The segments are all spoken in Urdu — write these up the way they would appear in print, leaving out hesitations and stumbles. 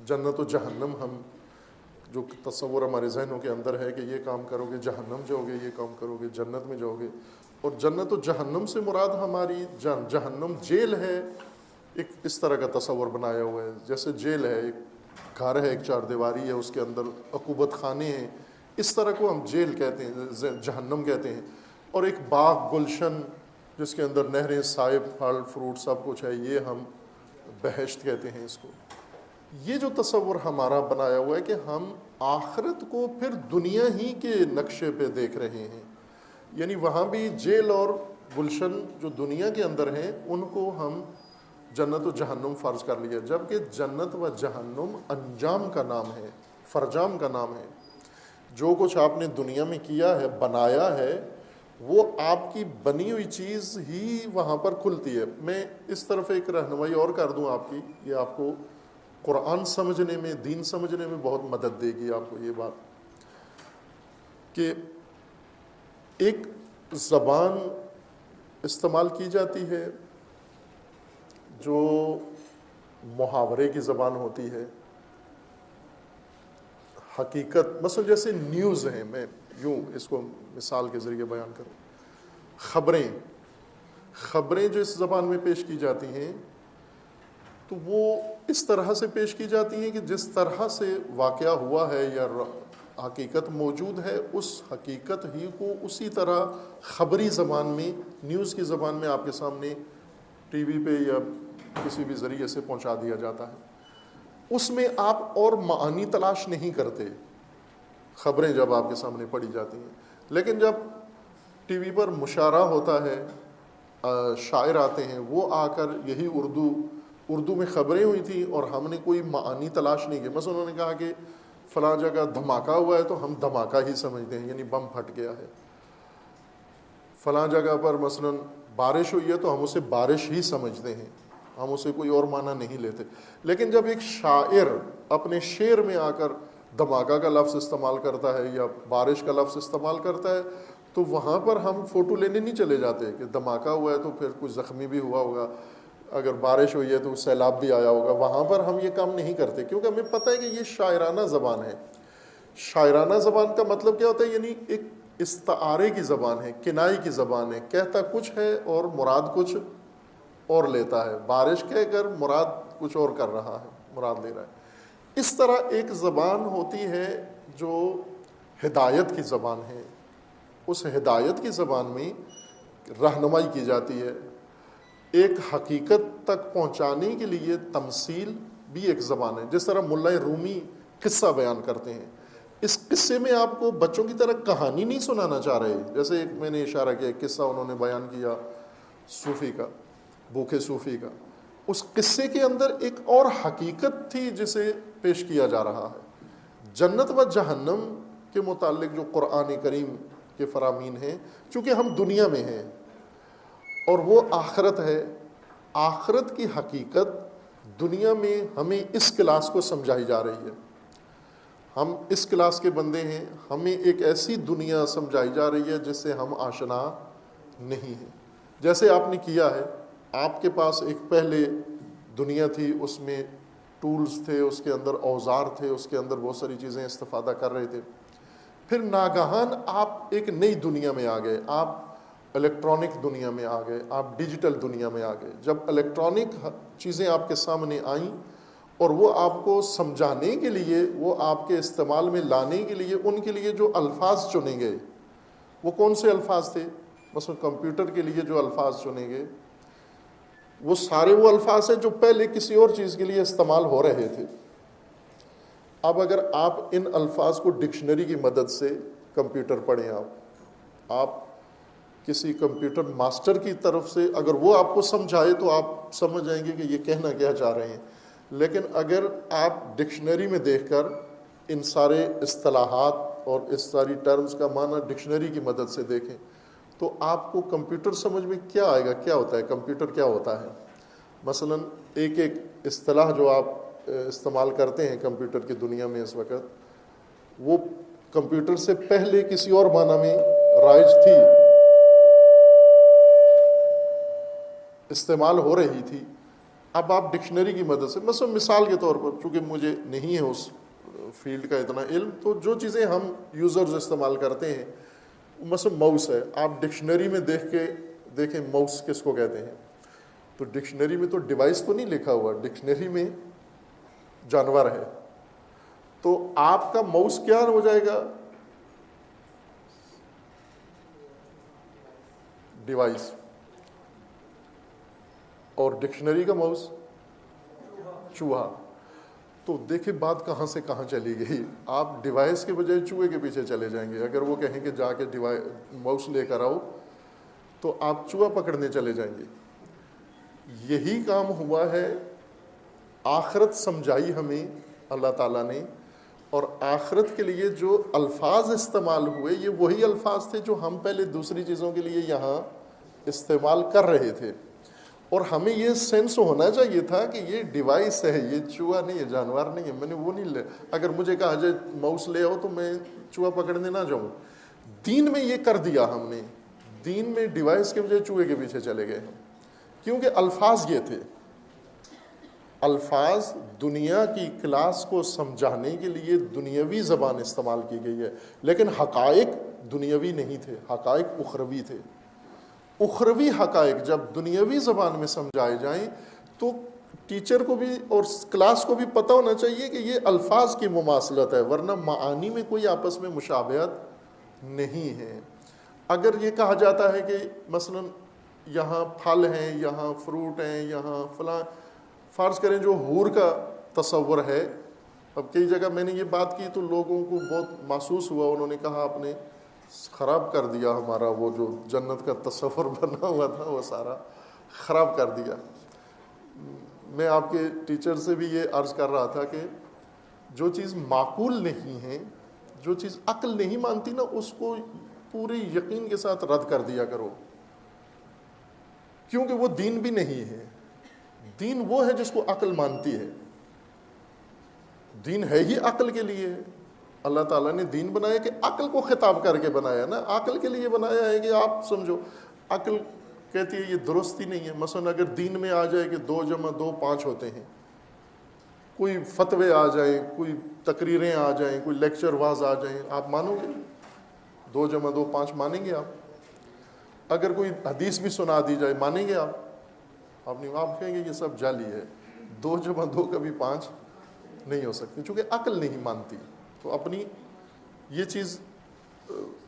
جنت و جہنم ہم جو تصور ہمارے ذہنوں کے اندر ہے کہ یہ کام کرو گے جہنم جاؤ گے، یہ کام کرو گے جنت میں جاؤ گے، اور جنت و جہنم سے مراد ہماری جہنم جیل ہے، ایک اس طرح کا تصور بنایا ہوا ہے جیسے جیل ہے، ایک گھر ہے، ایک چار دیواری ہے، اس کے اندر عقوبت خانے ہیں، اس طرح کو ہم جیل کہتے ہیں، جہنم کہتے ہیں۔ اور ایک باغ گلشن جس کے اندر نہریں، سائب، پھل فروٹ سب کچھ ہے، یہ ہم بہشت کہتے ہیں اس کو۔ یہ جو تصور ہمارا بنایا ہوا ہے کہ ہم آخرت کو پھر دنیا ہی کے نقشے پہ دیکھ رہے ہیں، یعنی وہاں بھی جیل اور گلشن جو دنیا کے اندر ہیں ان کو ہم جنت و جہنم فرض کر لیا، جبکہ جنت و جہنم انجام کا نام ہے، فرجام کا نام ہے۔ جو کچھ آپ نے دنیا میں کیا ہے، بنایا ہے، وہ آپ کی بنی ہوئی چیز ہی وہاں پر کھلتی ہے۔ میں اس طرف ایک رہنمائی اور کر دوں آپ کی، یہ آپ کو قرآن سمجھنے میں، دین سمجھنے میں بہت مدد دے گی آپ کو یہ بات، کہ ایک زبان استعمال کی جاتی ہے جو محاورے کی زبان ہوتی ہے، حقیقت، مثلا جیسے نیوز ہیں، میں یوں اس کو مثال کے ذریعے بیان کروں، خبریں جو اس زبان میں پیش کی جاتی ہیں تو وہ اس طرح سے پیش کی جاتی ہیں کہ جس طرح سے واقعہ ہوا ہے یا حقیقت موجود ہے، اس حقیقت ہی کو اسی طرح خبری زبان میں، نیوز کی زبان میں آپ کے سامنے ٹی وی پہ یا کسی بھی ذریعے سے پہنچا دیا جاتا ہے۔ اس میں آپ اور معانی تلاش نہیں کرتے، خبریں جب آپ کے سامنے پڑھی جاتی ہیں، لیکن جب ٹی وی پر مشاعرہ ہوتا ہے، شاعر آتے ہیں، وہ آ کر یہی اردو میں خبریں ہوئی تھیں اور ہم نے کوئی معانی تلاش نہیں کی، مثلا انہوں نے کہا کہ فلاں جگہ دھماکہ ہوا ہے تو ہم دھماکہ ہی سمجھتے ہیں، یعنی بم پھٹ گیا ہے۔ فلاں جگہ پر مثلا بارش ہوئی ہے تو ہم اسے بارش ہی سمجھتے ہیں، ہم اسے کوئی اور معنی نہیں لیتے۔ لیکن جب ایک شاعر اپنے شعر میں آ کر دھماکہ کا لفظ استعمال کرتا ہے یا بارش کا لفظ استعمال کرتا ہے تو وہاں پر ہم فوٹو لینے نہیں چلے جاتے کہ دھماکہ ہوا ہے تو پھر کچھ زخمی بھی ہوا ہوگا، اگر بارش ہوئی ہے تو سیلاب بھی آیا ہوگا، وہاں پر ہم یہ کام نہیں کرتے، کیونکہ ہمیں پتہ ہے کہ یہ شاعرانہ زبان ہے۔ شاعرانہ زبان کا مطلب کیا ہوتا ہے؟ یعنی ایک استعارے کی زبان ہے، کنائی کی زبان ہے، کہتا کچھ ہے اور مراد کچھ اور لیتا ہے، بارش کہہ کر مراد کچھ اور کر رہا ہے، مراد لے رہا ہے۔ اس طرح ایک زبان ہوتی ہے جو ہدایت کی زبان ہے، اس ہدایت کی زبان میں رہنمائی کی جاتی ہے۔ ایک حقیقت تک پہنچانے کے لیے تمثیل بھی ایک زبان ہے، جس طرح ملا رومی قصہ بیان کرتے ہیں، اس قصے میں آپ کو بچوں کی طرح کہانی نہیں سنانا چاہ رہے، جیسے ایک میں نے اشارہ کیا، ایک قصہ انہوں نے بیان کیا صوفی کا، بھوکے صوفی کا، اس قصے کے اندر ایک اور حقیقت تھی جسے پیش کیا جا رہا ہے۔ جنت و جہنم کے متعلق جو قرآن کریم کے فرامین ہیں، چونکہ ہم دنیا میں ہیں اور وہ آخرت ہے، آخرت کی حقیقت دنیا میں ہمیں اس کلاس کو سمجھائی جا رہی ہے، ہم اس کلاس کے بندے ہیں، ہمیں ایک ایسی دنیا سمجھائی جا رہی ہے جس سے ہم آشنا نہیں ہیں۔ جیسے آپ نے کیا ہے، آپ کے پاس ایک پہلے دنیا تھی، اس میں ٹولز تھے، اس کے اندر اوزار تھے، اس کے اندر بہت ساری چیزیں استفادہ کر رہے تھے، پھر ناگہان آپ ایک نئی دنیا میں آ گئے، آپ الیکٹرانک دنیا میں آ گئے، آپ ڈیجیٹل دنیا میں آ گئے۔ جب الیکٹرانک چیزیں آپ کے سامنے آئیں اور وہ آپ کو سمجھانے کے لیے، وہ آپ کے استعمال میں لانے کے لیے، ان کے لیے جو الفاظ چنے گئے وہ کون سے الفاظ تھے؟ مثلا کمپیوٹر کے لیے جو الفاظ چنے گئے وہ سارے وہ الفاظ ہیں جو پہلے کسی اور چیز کے لیے استعمال ہو رہے تھے۔ اب اگر آپ ان الفاظ کو ڈکشنری کی مدد سے کمپیوٹر پڑھیں، آپ کسی کمپیوٹر ماسٹر کی طرف سے اگر وہ آپ کو سمجھائے تو آپ سمجھ جائیں گے کہ یہ کہنا کیا چاہ رہے ہیں، لیکن اگر آپ ڈکشنری میں دیکھ کر ان سارے اصطلاحات اور اس ساری ٹرمز کا معنی ڈکشنری کی مدد سے دیکھیں تو آپ کو کمپیوٹر سمجھ میں کیا آئے گا، کیا ہوتا ہے کمپیوٹر، کیا ہوتا ہے۔ مثلا ایک ایک اصطلاح جو آپ استعمال کرتے ہیں کمپیوٹر کی دنیا میں اس وقت، وہ کمپیوٹر سے پہلے کسی اور معنی میں رائج تھی، استعمال ہو رہی تھی، اب آپ ڈکشنری کی مدد سے، مثلا مثال کے طور پر، چونکہ مجھے نہیں ہے اس فیلڈ کا اتنا علم، تو جو چیزیں ہم یوزرز استعمال کرتے ہیں، مثلا ماؤس ہے، آپ ڈکشنری میں دیکھیں ماؤس کس کو کہتے ہیں، تو ڈکشنری میں تو ڈیوائس تو نہیں لکھا ہوا، ڈکشنری میں جانور ہے، تو آپ کا ماؤس کیا ہو جائے گا؟ ڈیوائس. اور ڈکشنری کا ماؤس چوہا. تو دیکھیں بات کہاں سے کہاں چلی گئی. آپ ڈیوائس کے بجائے چوہے کے پیچھے چلے جائیں گے. اگر وہ کہیں کہ جا کے ماؤس لے کر آؤ تو آپ چوہا پکڑنے چلے جائیں گے. یہی کام ہوا ہے. آخرت سمجھائی ہمیں اللہ تعالیٰ نے، اور آخرت کے لیے جو الفاظ استعمال ہوئے یہ وہی الفاظ تھے جو ہم پہلے دوسری چیزوں کے لیے یہاں استعمال کر رہے تھے. اور ہمیں یہ سینس ہونا چاہیے تھا کہ یہ ڈیوائس ہے، یہ چوہا نہیں ہے، جانور نہیں ہے. میں نے وہ نہیں لے، اگر مجھے کہا جائے ماؤس لے آؤ تو میں چوہا پکڑنے نہ جاؤں. دین میں یہ کر دیا ہم نے. دین میں ڈیوائس کے بجائے چوہے کے پیچھے چلے گئے ہم، کیونکہ الفاظ یہ تھے. الفاظ دنیا کی کلاس کو سمجھانے کے لیے دنیاوی زبان استعمال کی گئی ہے، لیکن حقائق دنیاوی نہیں تھے، حقائق اخروی تھے. اخروی حقائق جب دنیاوی زبان میں سمجھائے جائیں تو ٹیچر کو بھی اور کلاس کو بھی پتہ ہونا چاہیے کہ یہ الفاظ کی مماثلت ہے، ورنہ معانی میں کوئی آپس میں مشابہت نہیں ہے. اگر یہ کہا جاتا ہے کہ مثلا یہاں پھل ہیں، یہاں فروٹ ہیں، یہاں فلاں، فرض کریں جو حور کا تصور ہے. اب کئی جگہ میں نے یہ بات کی تو لوگوں کو بہت محسوس ہوا، انہوں نے کہا آپ نے خراب کر دیا ہمارا وہ جو جنت کا تصور بنا ہوا تھا وہ سارا خراب کر دیا. میں آپ کے ٹیچر سے بھی یہ عرض کر رہا تھا کہ جو چیز معقول نہیں ہے، جو چیز عقل نہیں مانتی نا، اس کو پورے یقین کے ساتھ رد کر دیا کرو، کیونکہ وہ دین بھی نہیں ہے. دین وہ ہے جس کو عقل مانتی ہے. دین ہے ہی عقل کے لیے. اللہ تعالیٰ نے دین بنایا کہ عقل کو خطاب کر کے بنایا نا، عقل کے لیے بنایا ہے کہ آپ سمجھو. عقل کہتی ہے یہ درست ہی نہیں ہے. مثلا اگر دین میں آ جائے کہ 2 + 2 = 5 ہوتے ہیں، کوئی فتوے آ جائیں، کوئی تقریریں آ جائیں، کوئی لیکچر واز آ جائیں، آپ مانو گے؟ 2 + 2 = 5 مانیں گے آپ؟ اگر کوئی حدیث بھی سنا دی جائے مانیں گے آپ؟ آپ کہیں گے یہ سب جعلی ہے. 2 + 2 کبھی 5 نہیں ہو سکتی، چونکہ عقل نہیں مانتی. تو اپنی یہ چیز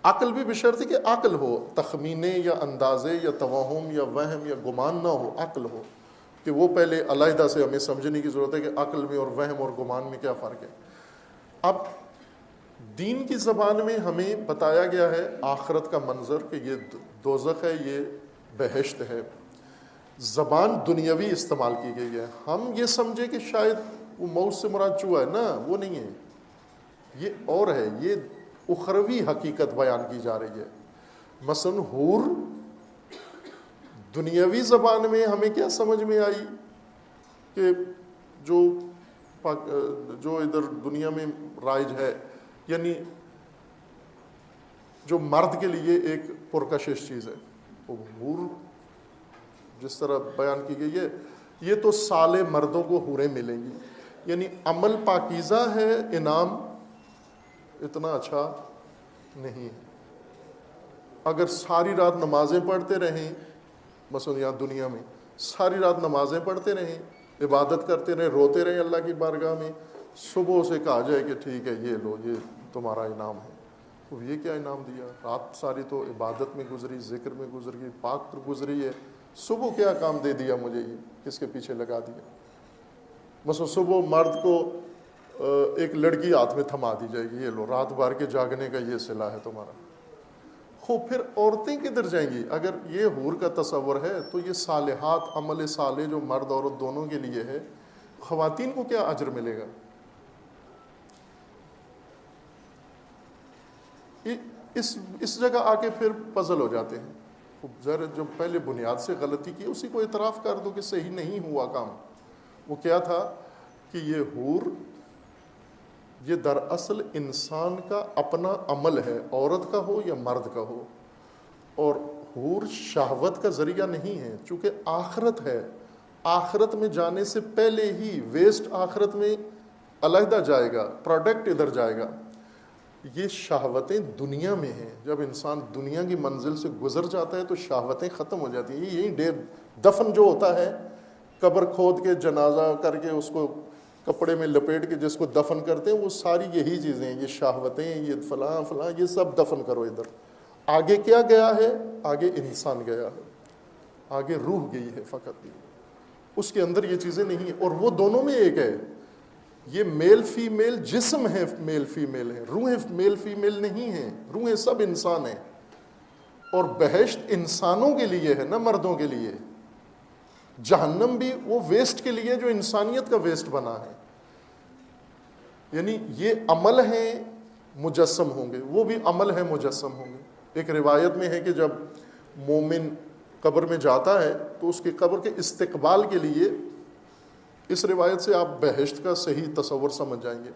عقل بھی بشرط ہے کہ عقل ہو، تخمینے یا اندازے یا توہم یا وہم یا گمان نہ ہو، عقل ہو. کہ وہ پہلے علیحدہ سے ہمیں سمجھنے کی ضرورت ہے کہ عقل میں اور وہم اور گمان میں کیا فرق ہے. اب دین کی زبان میں ہمیں بتایا گیا ہے آخرت کا منظر کہ یہ دوزخ ہے، یہ بہشت ہے. زبان دنیاوی استعمال کی گئی ہے. ہم یہ سمجھے کہ شاید وہ ماؤس سے مراد چوہا ہے، نا، وہ نہیں ہے. یہ اور ہے، یہ اخروی حقیقت بیان کی جا رہی ہے. مثلا حور دنیاوی زبان میں ہمیں کیا سمجھ میں آئی کہ جو ادھر دنیا میں رائج ہے، یعنی جو مرد کے لیے ایک پرکشش چیز ہے. وہ حور جس طرح بیان کی گئی ہے، یہ تو سالے مردوں کو حوریں ملیں گی. یعنی عمل پاکیزہ ہے، انعام اتنا اچھا نہیں. اگر ساری رات نمازیں پڑھتے رہیں، مثلا یہاں دنیا میں ساری رات نمازیں پڑھتے رہیں، عبادت کرتے رہیں، روتے رہیں اللہ کی بارگاہ میں، صبح سے کہا جائے کہ ٹھیک ہے یہ لو، یہ تمہارا انعام ہے، تو یہ کیا انعام دیا؟ رات ساری تو عبادت میں گزری، ذکر میں گزری، پاک گزری ہے، صبح کیا کام دے دیا مجھے؟ یہ کس کے پیچھے لگا دیا؟ مثلا صبح مرد کو ایک لڑکی ہاتھ میں تھما دی جائے گی، یہ لو رات بھر کے جاگنے کا یہ صلہ ہے تمہارا. خوب پھر عورتیں کدھر جائیں گی؟ اگر یہ حور کا تصور ہے تو یہ صالحات، عمل صالح جو مرد عورت دونوں کے لیے ہے، خواتین کو کیا اجر ملے گا؟ اس جگہ آ کے پھر پزل ہو جاتے ہیں. ذرا جو پہلے بنیاد سے غلطی کی اسی کو اعتراف کر دو کہ صحیح نہیں ہوا کام. وہ کیا تھا کہ یہ حور، یہ دراصل انسان کا اپنا عمل ہے، عورت کا ہو یا مرد کا ہو. اور حور شہوت کا ذریعہ نہیں ہے، چونکہ آخرت ہے. آخرت میں جانے سے پہلے ہی ویسٹ آخرت میں علیحدہ جائے گا، پروڈکٹ ادھر جائے گا. یہ شہوتیں دنیا میں ہیں. جب انسان دنیا کی منزل سے گزر جاتا ہے تو شہوتیں ختم ہو جاتی ہیں. یہی ڈیر دفن جو ہوتا ہے، قبر کھود کے جنازہ کر کے اس کو کپڑے میں لپیٹ کے جس کو دفن کرتے ہیں، وہ ساری یہی چیزیں ہیں. یہ شہوتیں، یہ فلاں فلاں، یہ سب دفن کرو ادھر. آگے کیا گیا ہے؟ آگے انسان گیا ہے، آگے روح گئی ہے فقط. اس کے اندر یہ چیزیں نہیں ہیں. اور وہ دونوں میں ایک ہے. یہ میل فیمیل جسم ہے، میل فیمیل ہے، روحیں میل فیمیل نہیں ہیں. روحیں سب انسان ہیں. اور بہشت انسانوں کے لیے ہے، نہ مردوں کے لیے. جہنم بھی وہ ویسٹ کے لیے جو انسانیت کا ویسٹ بنا ہے. یعنی یہ عمل ہیں مجسم ہوں گے، وہ بھی عمل ہے مجسم ہوں گے. ایک روایت میں ہے کہ جب مومن قبر میں جاتا ہے تو اس کی قبر کے استقبال کے لیے، اس روایت سے آپ بہشت کا صحیح تصور سمجھ جائیں گے.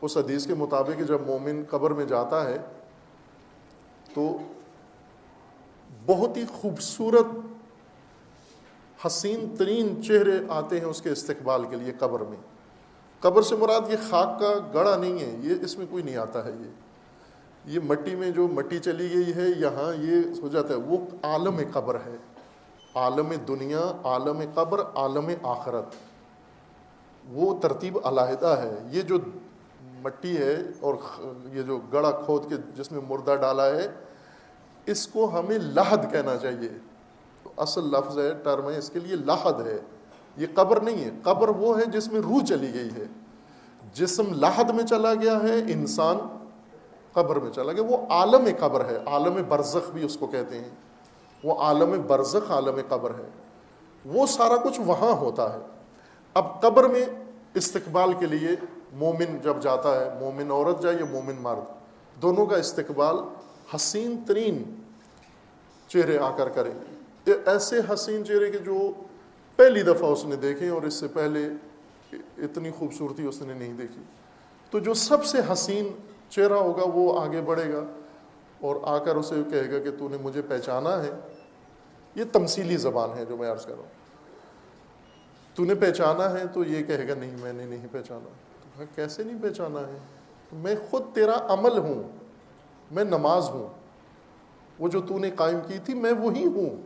اس حدیث کے مطابق کہ جب مومن قبر میں جاتا ہے تو بہت ہی خوبصورت حسین ترین چہرے آتے ہیں اس کے استقبال کے لیے قبر میں. قبر سے مراد یہ خاک کا گڑھا نہیں ہے، یہ اس میں کوئی نہیں آتا ہے. یہ مٹی میں جو مٹی چلی گئی ہے یہاں یہ ہو جاتا ہے. وہ عالم قبر ہے، عالم دنیا، عالم قبر، عالم آخرت. وہ ترتیب علیحدہ ہے. یہ جو مٹی ہے اور یہ جو گڑھا کھود کے جس میں مردہ ڈالا ہے، اس کو ہمیں لحد کہنا چاہیے. اصل لفظ ہے، ٹرم ہے اس کے لیے لحد ہے. یہ قبر نہیں ہے. قبر وہ ہے جس میں روح چلی گئی ہے. جسم لحد میں چلا گیا ہے، انسان قبر میں چلا گیا. وہ عالم قبر ہے. عالم برزخ بھی اس کو کہتے ہیں. وہ عالم برزخ، عالم قبر ہے. وہ سارا کچھ وہاں ہوتا ہے. اب قبر میں استقبال کے لیے مومن جب جاتا ہے، مومن عورت جائے یا مومن مرد، دونوں کا استقبال حسین ترین چہرے آ کر کریں. ایسے حسین چہرے کے جو پہلی دفعہ اس نے دیکھے اور اس سے پہلے اتنی خوبصورتی اس نے نہیں دیکھی. تو جو سب سے حسین چہرہ ہوگا وہ آگے بڑھے گا اور آ کر اسے کہے گا کہ تو نے مجھے پہچانا ہے. یہ تمثیلی زبان ہے جو میں عرض کر رہا ہوں. تو نے پہچانا ہے؟ تو یہ کہے گا نہیں میں نے نہیں پہچانا. تو کیسے نہیں پہچانا ہے؟ میں خود تیرا عمل ہوں، میں نماز ہوں، وہ جو تو نے قائم کی تھی میں وہی ہوں.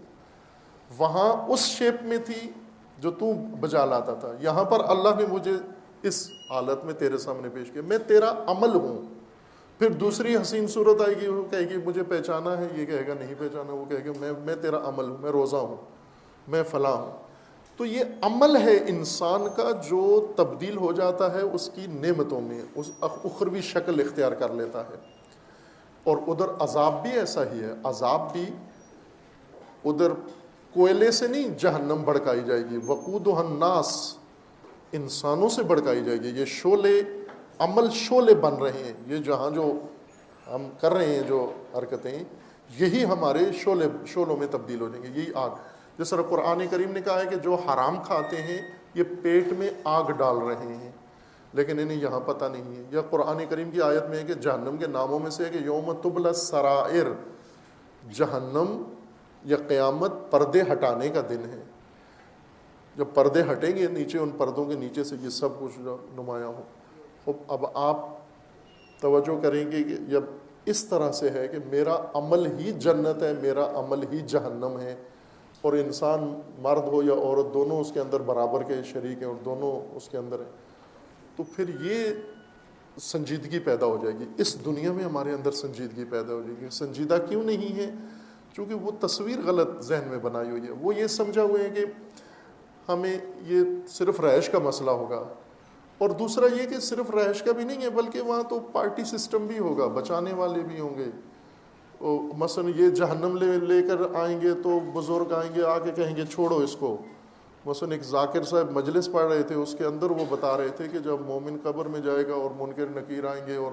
وہاں اس شیپ میں تھی جو تو بجا لاتا تھا. یہاں پر اللہ نے مجھے اس حالت میں تیرے سامنے پیش کیا. میں تیرا عمل ہوں. پھر دوسری حسین صورت آئے گی، وہ کہے گی مجھے پہچانا ہے، یہ کہے گا نہیں پہچانا. وہ کہے گا میں تیرا عمل ہوں، میں روزہ ہوں، میں فلاں ہوں. تو یہ عمل ہے انسان کا جو تبدیل ہو جاتا ہے اس کی نعمتوں میں، اس اخروی شکل اختیار کر لیتا ہے. اور ادھر عذاب بھی ایسا ہی ہے. عذاب بھی ادھر کوئلے سے نہیں جہنم بھڑکائی جائے گی. وقودها الناس، انسانوں سے بھڑکائی جائے گی. یہ شعلے، عمل شعلے بن رہے ہیں. یہ جہاں جو ہم کر رہے ہیں جو حرکتیں، یہی ہمارے شعلوں میں تبدیل ہو جائیں گے. یہی آگ، جس طرح قرآن کریم نے کہا ہے کہ جو حرام کھاتے ہیں یہ پیٹ میں آگ ڈال رہے ہیں، لیکن انہیں یہاں پتہ نہیں ہے. یا قرآن کریم کی آیت میں ہے کہ جہنم کے ناموں میں سے ہے کہ یوم تبلی السرائر، جہنم یا قیامت پردے ہٹانے کا دن ہے. جب پردے ہٹیں گے نیچے، ان پردوں کے نیچے سے یہ سب کچھ نمایاں ہو. اب آپ توجہ کریں گے کہ جب اس طرح سے ہے کہ میرا عمل ہی جنت ہے، میرا عمل ہی جہنم ہے، اور انسان مرد ہو یا عورت دونوں اس کے اندر برابر کے شریک ہیں اور دونوں اس کے اندر ہیں، تو پھر یہ سنجیدگی پیدا ہو جائے گی. اس دنیا میں ہمارے اندر سنجیدگی پیدا ہو جائے گی. سنجیدہ کیوں نہیں ہے؟ چونکہ وہ تصویر غلط ذہن میں بنائی ہوئی ہے. وہ یہ سمجھا ہوئے ہیں کہ ہمیں یہ صرف رہائش کا مسئلہ ہوگا. اور دوسرا یہ کہ صرف رہائش کا بھی نہیں ہے، بلکہ وہاں تو پارٹی سسٹم بھی ہوگا، بچانے والے بھی ہوں گے. مثلا یہ جہنم لے کر آئیں گے تو بزرگ آئیں گے، آ کے کہیں گے چھوڑو اس کو. مثلا ایک ذاکر صاحب مجلس پڑھ رہے تھے، اس کے اندر وہ بتا رہے تھے کہ جب مومن قبر میں جائے گا اور منکر نکیر آئیں گے اور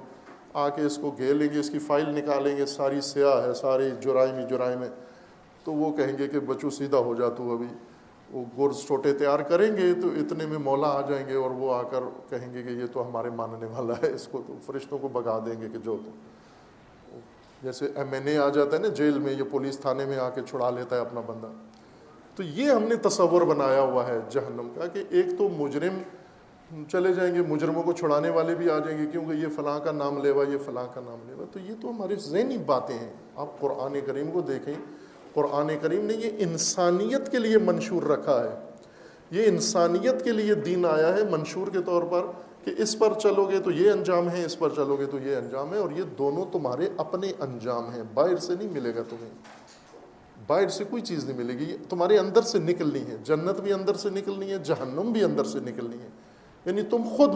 آ کے اس کو گھیر لیں گے، اس کی فائل نکالیں گے، ساری سیاہ ہے، ساری جرائم ہے، تو وہ کہیں گے کہ بچو سیدھا ہو جا تو. ابھی وہ گرز چھوٹے تیار کریں گے تو اتنے میں مولا آ جائیں گے اور وہ آ کر کہیں گے کہ یہ تو ہمارے ماننے والا ہے، اس کو تو فرشتوں کو بھگا دیں گے کہ جو تو. جیسے MNA آ جاتا ہے نا جیل میں، یہ پولیس تھانے میں آ کے چھڑا لیتا ہے اپنا بندہ. تو یہ ہم نے تصور بنایا ہوا ہے جہنم کا کہ ایک تو مجرم چلے جائیں گے، مجرموں کو چھڑانے والے بھی آ جائیں گے کیونکہ یہ فلاں کا نام لیوا، یہ فلاں کا نام لیوا. تو یہ تو ہمارے ذہنی باتیں ہیں. آپ قرآن کریم کو دیکھیں، قرآن کریم نے یہ انسانیت کے لیے منشور رکھا ہے. یہ انسانیت کے لیے دین آیا ہے منشور کے طور پر کہ اس پر چلو گے تو یہ انجام ہے، اس پر چلو گے تو یہ انجام ہے، اور یہ دونوں تمہارے اپنے انجام ہیں، باہر سے نہیں ملے گا تمہیں. باہر سے کوئی چیز نہیں ملے گی، یہ تمہارے اندر سے نکلنی ہے. جنت بھی اندر سے نکلنی ہے، جہنم بھی اندر سے نکلنی ہے. یعنی تم خود،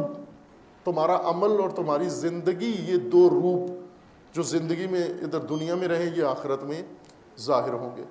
تمہارا عمل اور تمہاری زندگی، یہ دو روپ جو زندگی میں ادھر دنیا میں رہیں، یہ آخرت میں ظاہر ہوں گے.